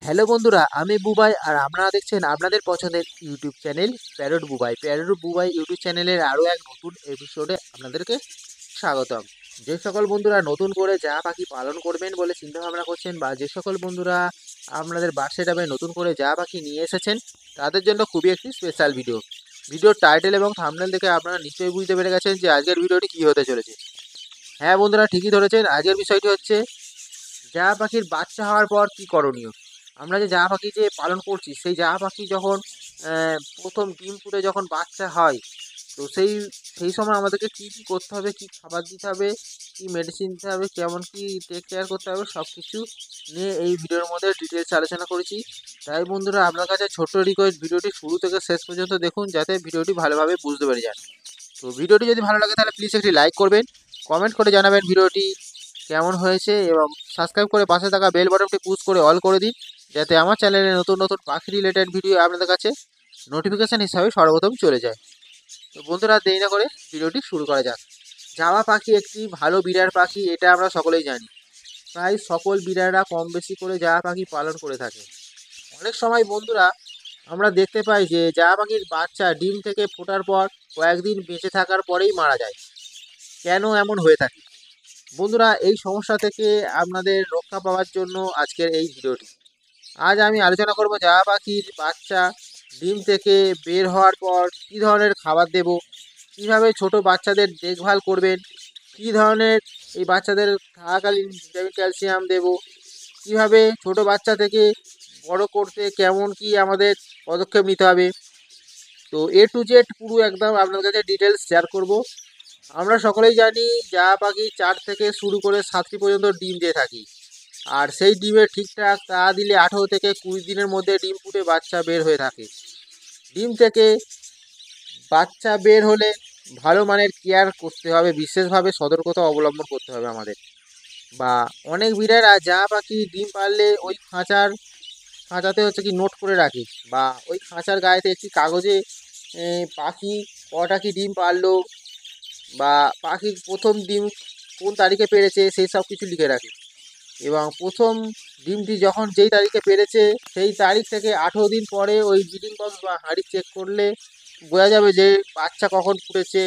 Hello বন্ধুরা, আমি বুবাই আর আপনারা দেখছেন আপনাদের পছন্দের YouTube channel parrot Bubai. Parrot Bubai YouTube চ্যানেলের আরও এক নতুন এপিসোডে আপনাদেরকে স্বাগতম। যে সকল বন্ধুরা নতুন করে যা পাখি পালন করবেন বলে চিন্তাভাবনা করছেন, বা যে সকল বন্ধুরা আপনাদের বার্ড সেটআপে নতুন করে যা পাখি নিয়ে এসেছেন, তাদের জন্য খুবই একটি স্পেশাল ভিডিও। ভিডিওর টাইটেল এবং থাম্বনেল দেখে আপনারা নিশ্চয়ই বুঝতে পেরে গেছেন যে আজকের ভিডিওটি কী হতে চলেছে। হ্যাঁ বন্ধুরা, ঠিকই ধরেছেন। আজকের বিষয়টি হচ্ছে জায়া পাখির বাচ্চা হওয়ার পর কী করণীয়। আমরা যে জায়া পাখি যে পালন করছি, সেই জায়া পাখি যখন প্রথম ডিম ফুটে যখন বাচ্চা হয়, তো সেই সময় আমাদেরকে কী কী করতে হবে, কী খাবার দিতে হবে, কী মেডিসিন দিতে হবে, কেমন কী টেক কেয়ার করতে হবে, সব কিছু নিয়ে এই ভিডিওর মধ্যে ডিটেলস আলোচনা করেছি। তাই বন্ধুরা, আপনার কাছে ছোট্ট রিকোয়েস্ট, ভিডিওটি শুরু থেকে শেষ পর্যন্ত দেখুন, যাতে ভিডিওটি ভালোভাবে বুঝতে পেরে যান। তো ভিডিওটি যদি ভালো লাগে তাহলে প্লিজ একটি লাইক করবেন, কমেন্ট করে জানাবেন ভিডিওটি কেমন হয়েছে, এবং সাবস্ক্রাইব করে পাশে থাকা বেল বাটনটি পুশ করে অল করে দিন, যাতে আমার চ্যানেলে নতুন নতুন পাখি রিলেটেড ভিডিও আপনাদের কাছে নোটিফিকেশান হিসাবে সর্বপ্রথম চলে যায়। তো বন্ধুরা, দেরি না করে ভিডিওটি শুরু করা যাক। জাওয়া পাখি একটি ভালো বিড়ার পাখি, এটা আমরা সকলেই জানি। প্রায় সকল বিড়াররা কম বেশি করে জাওয়া পাখি পালন করে থাকে। অনেক সময় বন্ধুরা আমরা দেখতে পাই যে জাওয়া পাখির বাচ্চা ডিম থেকে ফোটার পর কয়েকদিন বেঁচে থাকার পরেই মারা যায়। কেন এমন হয়ে থাকে বন্ধুরা? এই সমস্যা থেকে আপনাদের রক্ষা পাওয়ার জন্য আজকের এই ভিডিওটি। আজ আমি আলোচনা করব জায়া পাখির বাচ্চা ডিম থেকে বের হওয়ার পর কী ধরনের খাবার দেব, কীভাবে ছোট বাচ্চাদের দেখভাল করবেন, কী ধরনের এই বাচ্চাদের থাকাকালীন ভিটামিন ক্যালসিয়াম দেব, কীভাবে ছোট বাচ্চা থেকে বড় করতে কেমন কি আমাদের পদক্ষেপ নিতে হবে। তো এ টু জেড পুরো একদম আপনার কাছে ডিটেলস শেয়ার করব। আমরা সকলেই জানি জায়া পাখি 4 থেকে শুরু করে 7টি পর্যন্ত ডিম দিয়ে থাকি, আর সেই ডিমের ঠিকঠাক তা দিলে 18 থেকে 20 দিনের মধ্যে ডিম ফুটে বাচ্চা বের হয়ে থাকে। ডিম থেকে বাচ্চা বের হলে ভালো মানের কেয়ার করতে হবে, বিশেষভাবে সতর্কতা অবলম্বন করতে হবে আমাদের। বা অনেক বিড়ারা জায়া পাখি ডিম পারলে ওই খাঁচাতে হচ্ছে কি নোট করে রাখে, বা ওই খাঁচার গায়েতে একটি কাগজে পাখি কটা কি ডিম পারলো, বা পাখির প্রথম ডিম কোন তারিখে পেড়েছে, সেই সব কিছু লিখে রাখে। এবং প্রথম ডিমটি যখন যেই তারিখে পেড়েছে, সেই তারিখ থেকে 18 দিন পরে ওই ব্রিডিং বক্স বা হাঁড়ি চেক করলে বোঝা যাবে যে বাচ্চা কখন ফুটেছে,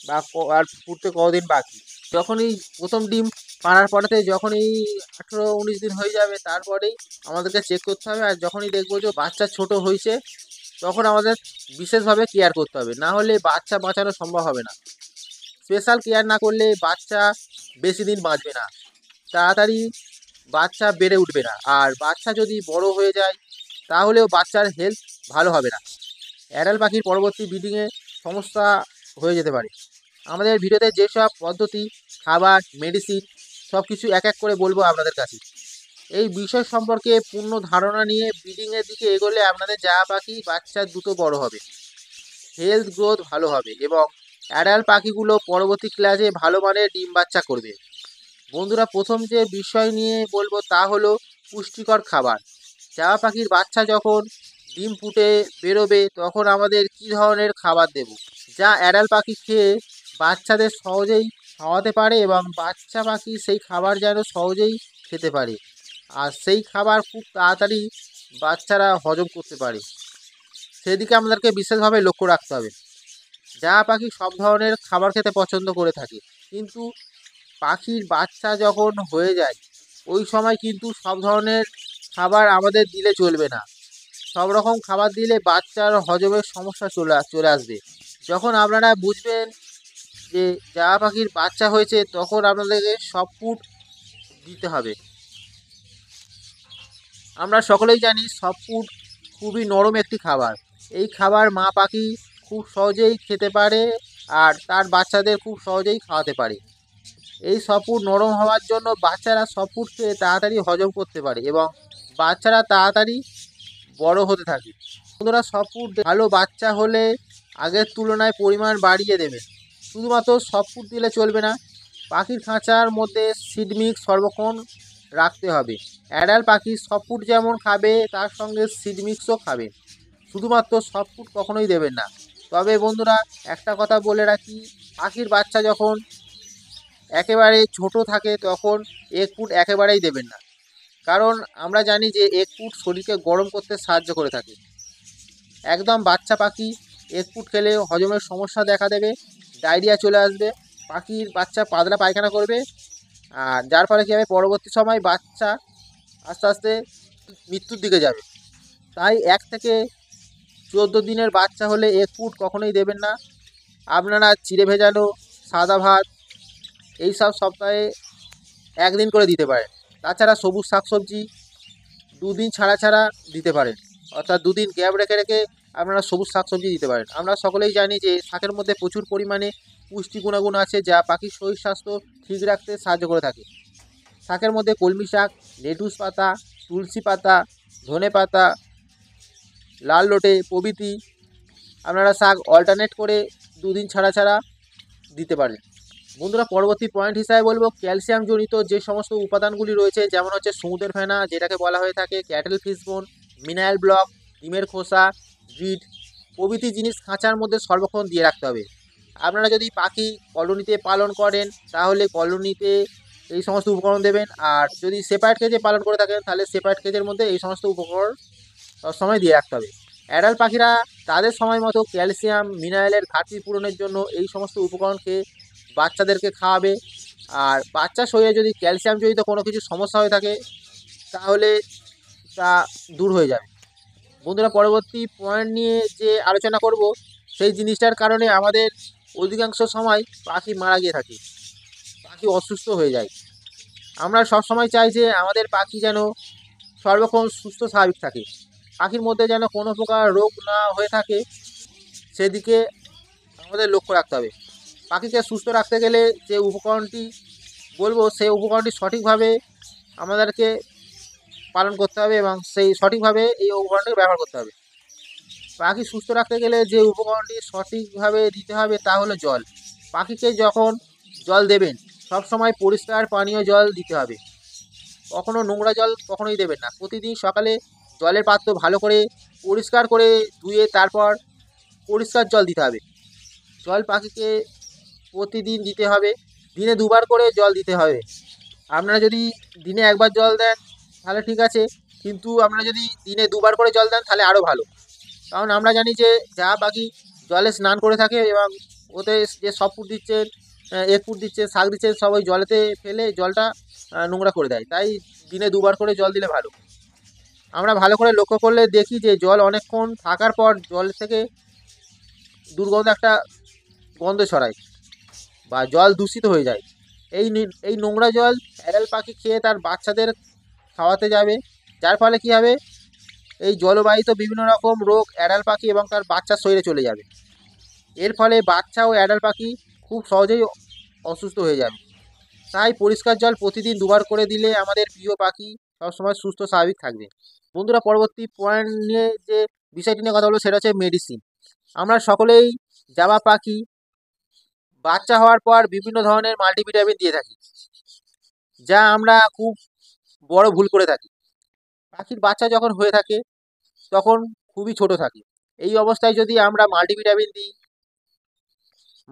বা আর ফুটতে কতদিন বাকি। যখনই প্রথম ডিম পাড়ার পরেতে যখনই 18-19 দিন হয়ে যাবে, তারপরেই আমাদেরকে চেক করতে হবে। আর যখনই দেখবো যে বাচ্চা ছোট হয়েছে, তখন আমাদের বিশেষভাবে কেয়ার করতে হবে, না হলে বাচ্চা বাঁচানো সম্ভব হবে না। স্পেশাল কেয়ার না করলে বাচ্চা বেশি দিন বাঁচবে না, তাড়াতাড়ি বাচ্চা বেড়ে উঠবে না। আর বাচ্চা যদি বড় হয়ে যায়, তাহলেও বাচ্চার হেলথ ভালো হবে না। অ্যাডাল্ট পাখির পরবর্তী ব্রিডিংয়ে সমস্যা হয়ে যেতে পারে। আমাদের ভিডিওতে যেসব পদ্ধতি, খাবার, মেডিসিন সব কিছু এক এক করে বলবো আপনাদের কাছে। এই বিষয় সম্পর্কে পূর্ণ ধারণা নিয়ে ব্রিডিংয়ের দিকে এগোলে আপনাদের জায়া পাখি বাচ্চা দ্রুত বড় হবে, হেলথ গ্রোথ ভালো হবে, এবং অ্যাডাল্ট পাখিগুলো পরবর্তী ক্লাসে ভালো মানের ডিম বাচ্চা করবে। বন্ধুরা, প্রথম যে বিষয় নিয়ে বলবো তা হলো পুষ্টিকর খাবার। জায়া পাখির বাচ্চা যখন ডিম ফুটে বেরোবে, তখন আমাদের কী ধরনের খাবার দেব, যা অ্যাডাল্ট পাখি খেয়ে বাচ্চাদের সহজেই খাওয়াতে পারে, এবং বাচ্চা পাখি সেই খাবার যেন সহজেই খেতে পারে, আর সেই খাবার খুব তাড়াতাড়ি বাচ্চারা হজম করতে পারে, সেদিকে আমাদেরকে বিশেষভাবে লক্ষ্য রাখতে হবে। জায়া পাখি সব ধরনের খাবার খেতে পছন্দ করে থাকে, কিন্তু পাখির বাচ্চা যখন হয়ে যায়, ওই সময় কিন্তু সব ধরনের খাবার আমাদের দিলে চলবে না। সব রকম খাবার দিলে বাচ্চার হজমের সমস্যা চলে আসবে। যখন আপনারা বুঝবেন যে জায়া পাখির বাচ্চা হয়েছে, তখন আপনাদেরকে সফট ফুড দিতে হবে। আমরা সকলেই জানি সফট ফুড খুবই নরম একটি খাবার। এই খাবার মা পাখি খুব সহজেই খেতে পারে, আর তার বাচ্চাদের খুব সহজেই খাওয়াতে পারে। এই সফট নরম হওয়ার জন্য বাচ্চারা সফট খেয়ে তাড়াতাড়ি হজম করতে পারে, এবং বাচ্চারা তাড়াতাড়ি বড় হতে থাকে। বন্ধুরা, সফট ভালো বাচ্চা হলে আগের তুলনায় পরিমাণ বাড়িয়ে দেবে। শুধুমাত্র সফট দিলে চলবে না, পাখির খাঁচার মধ্যে সিড মিক্স সর্বক্ষণ রাখতে হবে। অ্যাডাল্ট পাখি সফট যেমন খাবে, তার সঙ্গে সিড মিক্সও খাবে। শুধুমাত্র সফট কখনোই দেবেন না। তবে বন্ধুরা, একটা কথা বলে রাখি, পাখির বাচ্চা যখন একেবারে ছোট থাকে, তখন এগ ফুড একেবারেই দেবেন না। কারণ আমরা জানি যে এগ ফুড শরীরকে গরম করতে সাহায্য করে থাকে। একদম বাচ্চা পাখি এগ ফুড খেলে হজমের সমস্যা দেখা দেবে, ডায়রিয়া চলে আসবে, পাখির বাচ্চা পাতলা পায়খানা করবে, আর যার ফলে কী হবে, পরবর্তী সময় বাচ্চা আস্তে আস্তে মৃত্যুর দিকে যাবে। তাই 1 থেকে 14 দিনের বাচ্চা হলে এগ ফুড কখনোই দেবেন না। আপনারা চিড়ে ভেজানো সাদা ভাত এইসব সপ্তাহে 1 দিন করে দিতে পারেন। তাছাড়া সবুজ শাকসবজি 2 দিন ছাড়া ছাড়া দিতে পারেন, অর্থাৎ 2 দিন গ্যাপ রেখে রেখে আপনারা সবুজ শাকসবজি দিতে পারেন। আমরা সকলেই জানি যে শাকের মধ্যে প্রচুর পরিমাণে পুষ্টি গুণাগুণ আছে, যা পাখির শরীর স্বাস্থ্য ঠিক রাখতে সাহায্য করে থাকে। শাকের মধ্যে কলমি শাক, লেটুস পাতা, তুলসী পাতা, ধনে পাতা, লাল লোটে প্রভৃতি আপনারা শাক অল্টারনেট করে 2 দিন ছাড়া ছাড়া দিতে পারেন। বন্ধুরা, পরবর্তী পয়েন্ট হিসাবে বলবো ক্যালসিয়াম জনিত যে সমস্ত উপাদানগুলি রয়েছে, যেমন হচ্ছে সমুদ্রের ফেনা যেটাকে বলা হয়ে থাকে, ক্যাটেল ফিশ বোন, মিনারেল ব্লক, ডিমের খোসা, ব্রিড প্রভৃতি জিনিস খাঁচার মধ্যে সর্বক্ষণ দিয়ে রাখতে হবে। আপনারা যদি পাখি কলোনিতে পালন করেন তাহলে কলোনিতে এই সমস্ত উপকরণ দেবেন, আর যদি সেপারেট কেজে পালন করে থাকেন তাহলে সেপারেট কেজের মধ্যে এই সমস্ত উপকরণ সবসময় দিয়ে রাখতে হবে। অ্যাডাল্ট পাখিরা তাদের সময় মতো ক্যালসিয়াম মিনারেলের ঘাটতি পূরণের জন্য এই সমস্ত উপকরণকে বাচ্চাদেরকে খাওয়াবে। আর বাচ্চার শরীরে যদি ক্যালসিয়াম জনিত কোনো কিছু সমস্যা হয়ে থাকে তাহলে তা দূর হয়ে যাবে। বন্ধুরা, পরবর্তী পয়েন্ট নিয়ে যে আলোচনা করব, সেই জিনিসটার কারণে আমাদের অধিকাংশ সময় পাখি মারা গিয়ে থাকে, পাখি অসুস্থ হয়ে যায়। আমরা সব সময় চাই যে আমাদের পাখি যেন সর্বক্ষণ সুস্থ স্বাভাবিক থাকে, পাখির মধ্যে যেন কোনো প্রকার রোগ না হয়ে থাকে, সেদিকে আমাদের লক্ষ্য রাখতে হবে। পাখিকে সুস্থ রাখতে গেলে যে উপকরণটি বলবো সেই উপকরণটি সঠিকভাবে আমাদেরকে পালন করতে হবে এবং সেই সঠিকভাবে এই উপকরণটিকে ব্যবহার করতে হবে। পাখি সুস্থ রাখতে গেলে যে উপকরণটি সঠিকভাবে দিতে হবে তা হলো জল। পাখিকে যখন জল দেবেন সবসময় পরিষ্কার পানীয় জল দিতে হবে, কখনো নোংরা জল কখনোই দেবেন না। প্রতিদিন সকালে জলের পাত্র ভালো করে পরিষ্কার করে ধুয়ে তারপর পরিষ্কার জল দিতে হবে। জল পাখিকে প্রতিদিন দিতে হবে, দিনে 2বার করে জল দিতে হবে। আপনারা যদি দিনে 1বার জল দেন তাহলে ঠিক আছে, কিন্তু আপনারা যদি দিনে 2বার করে জল দেন তাহলে আরও ভালো। কারণ আমরা জানি যে যা পাখি জলে স্নান করে থাকে এবং ওতে যে সব ফুড দিচ্ছেন, এগ ফুড দিচ্ছেন, শাক দিচ্ছেন, সব ওই জলেতে ফেলে জলটা নোংরা করে দেয়। তাই দিনে 2বার করে জল দিলে ভালো। আমরা ভালো করে লক্ষ্য করলে দেখি যে জল অনেকক্ষণ থাকার পর জল থেকে দুর্গন্ধ একটা গন্ধ ছড়ায় বা জল দূষিত হয়ে যায়। এই নোংরা জল অ্যাডাল্ট পাখি খেয়ে তার বাচ্চাদের খাওয়াতে যাবে, যার ফলে কী হবে, এই জলবাহিত বিভিন্ন রকম রোগ অ্যাডাল্ট পাখি এবং তার বাচ্চার শরীরে চলে যাবে। এর ফলে বাচ্চা ও অ্যাডাল্ট পাখি খুব সহজেই অসুস্থ হয়ে যাবে। তাই পরিষ্কার জল প্রতিদিন 2বার করে দিলে আমাদের প্রিয় পাখি সবসময় সুস্থ স্বাভাবিক থাকবে। বন্ধুরা, পরবর্তী পয়েন্ট নিয়ে যে বিষয়টি নিয়ে কথা বলবো সেটা হচ্ছে মেডিসিন। আমরা সকলেই জাবা পাখি বাচ্চা হওয়ার পর বিভিন্ন ধরনের মাল্টিভিটামিন দিয়ে থাকি, যা আমরা খুব বড় ভুল করে থাকি। পাখির বাচ্চা যখন হয়ে থাকে তখন খুবই ছোট থাকে, এই অবস্থায় যদি আমরা মাল্টিভিটামিন দিই,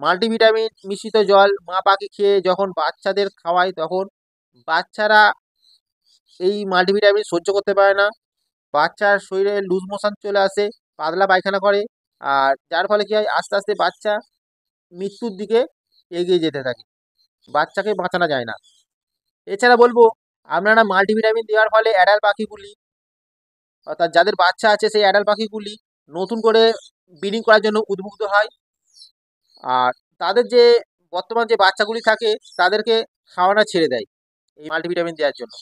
মাল্টিভিটামিন মিশ্রিত জল মা পাখি খেয়ে যখন বাচ্চাদের খাওয়ায় তখন বাচ্চারা এই মাল্টিভিটামিন সহ্য করতে পারে না, বাচ্চার শরীরে লুজ মোশন চলে আসে, পাতলা পায়খানা করে, আর যার ফলে কী হয়, আস্তে আস্তে বাচ্চা মৃত্যুর দিকে এগিয়ে যেতে থাকে, বাচ্চাকে বাঁচানো যায় না। এছাড়া বলবো আপনারা মাল্টিভিটামিন দেওয়ার ফলে অ্যাডাল্ট পাখিগুলি, অর্থাৎ যাদের বাচ্চা আছে সেই অ্যাডাল্ট পাখিগুলি নতুন করে ব্রিডিং করার জন্য উদ্বুদ্ধ হয়, আর তাদের যে বর্তমান যে বাচ্চাগুলি থাকে তাদেরকে খাওয়ানো ছেড়ে দেয় এই মাল্টিভিটামিন দেওয়ার জন্য।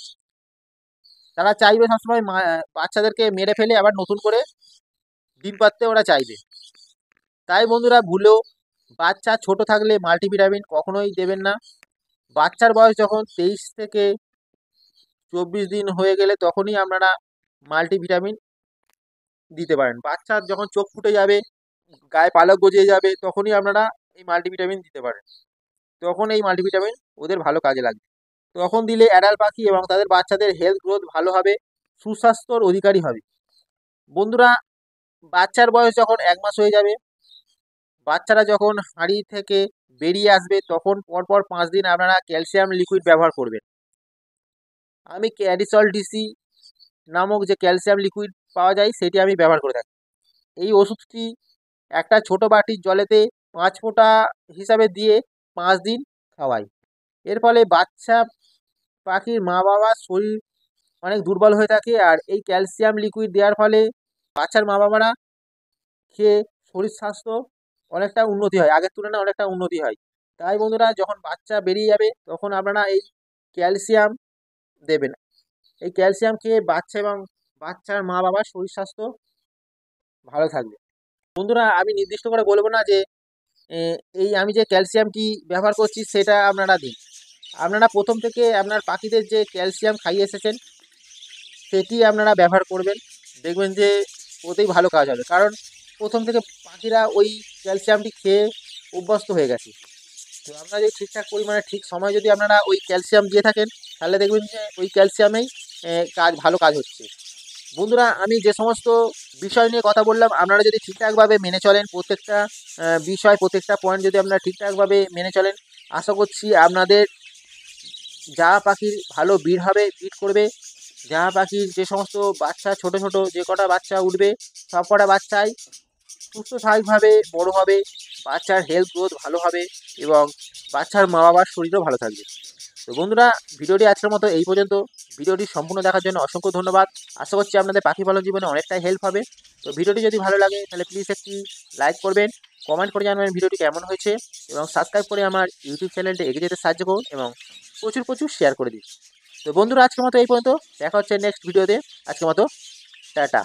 তারা চাইবে সবসময় বাচ্চাদেরকে মেরে ফেলে আবার নতুন করে ডিম পাড়তে ওরা চাইবে। তাই বন্ধুরা, ভুলেও বাচ্চা ছোট থাকলে মাল্টিভিটামিন কখনোই দেবেন না। বাচ্চার বয়স যখন 23 থেকে 24 দিন হয়ে গেলে তখনই আপনারা মাল্টিভিটামিন দিতে পারেন। বাচ্চার যখন চোখ ফুটে যাবে, গায়ে পালক গজিয়ে যাবে, তখনই আপনারা এই মাল্টিভিটামিন দিতে পারেন। তখন এই মাল্টিভিটামিন ওদের ভালো কাজে লাগবে। তখন দিলে অ্যাডাল্ট পাখি এবং তাদের বাচ্চাদের হেলথ গ্রোথ ভালো হবে, সুস্বাস্থ্যর অধিকারী হবে। বন্ধুরা, বাচ্চার বয়স যখন 1 মাস হয়ে যাবে, বাচ্চারা যখন হাঁড়ি থেকে বেরিয়ে আসবে তখন পরপর 5 দিন আপনারা ক্যালসিয়াম লিকুইড ব্যবহার করবেন। আমি ক্যারিসল ডিসি নামক যে ক্যালসিয়াম লিকুইড পাওয়া যায় সেটি আমি ব্যবহার করে থাকি। এই ওষুধটি একটা ছোট বাটির জলেতে 5 ফোঁটা হিসাবে দিয়ে 5 দিন খাওয়াই। এর ফলে বাচ্চা পাখির মা বাবার শরীর অনেক দুর্বল হয়ে থাকে, আর এই ক্যালসিয়াম লিকুইড দেওয়ার ফলে বাচ্চার মা বাবারা খেয়ে শরীর স্বাস্থ্য অনেকটা উন্নতি হয়, আগের তুলনায় অনেকটা উন্নতি হয়। তাই বন্ধুরা, যখন বাচ্চা বেরিয়ে যাবে তখন আপনারা এই ক্যালসিয়াম দেবেন। এই ক্যালসিয়াম খেয়ে বাচ্চা এবং বাচ্চার মা বাবার শরীর স্বাস্থ্য ভালো থাকবে। বন্ধুরা, আমি নির্দিষ্ট করে বলবো না যে এই আমি যে ক্যালসিয়ামটি ব্যবহার করছি সেটা আপনারা দিন। আপনারা প্রথম থেকে আপনার পাখিদের যে ক্যালসিয়াম খাইয়ে এসেছেন সেটি আপনারা ব্যবহার করবেন, দেখবেন যে ওতেই ভালো কাজ হবে। কারণ প্রথম থেকে পাখিরা ওই ক্যালসিয়ামটি খেয়ে অভ্যস্ত হয়ে গেছে। তো আপনারা যদি ঠিকঠাক পরিমাণে ঠিক সময় যদি আপনারা ওই ক্যালসিয়াম দিয়ে থাকেন তাহলে দেখবেন যে ওই ক্যালসিয়ামেই ভালো কাজ হচ্ছে। বন্ধুরা, আমি যে সমস্ত বিষয় নিয়ে কথা বললাম আপনারা যদি ঠিকঠাকভাবে মেনে চলেন, প্রত্যেকটা বিষয় প্রত্যেকটা পয়েন্ট যদি আপনারা ঠিকঠাকভাবে মেনে চলেন, আশা করছি আপনাদের জাহা পাখির ভালো ব্রিড হবে, ব্রিড করবে। জাহা পাখির যে সমস্ত বাচ্চা ছোট ছোট যে কটা বাচ্চা উঠবে সব কটা বাচ্চাই সুস্থ স্বাভাবিকভাবে বড় হবে, বাচ্চার হেলথ গ্রোথ ভালো হবে এবং বাচ্চার মা বাবার শরীরও ভালো থাকবে। তো বন্ধুরা, ভিডিওটি আজকের মতো এই পর্যন্ত। ভিডিওটি সম্পূর্ণ দেখার জন্য অসংখ্য ধন্যবাদ। আশা করছি আপনাদের পাখি পালন জীবনে অনেকটাই হেল্প হবে। তো ভিডিওটি যদি ভালো লাগে তাহলে প্লিজ একটি লাইক করবেন, কমেন্ট করে জানাবেন ভিডিওটি কেমন হয়েছে এবং সাবস্ক্রাইব করে আমার ইউটিউব চ্যানেলটি এগিয়ে যেতে সাহায্য করুন এবং প্রচুর প্রচুর শেয়ার করে দিন। তো বন্ধুরা, আজকের মতো এই পর্যন্ত। দেখা হচ্ছে নেক্সট ভিডিওতে। আজকের মতো টাটা।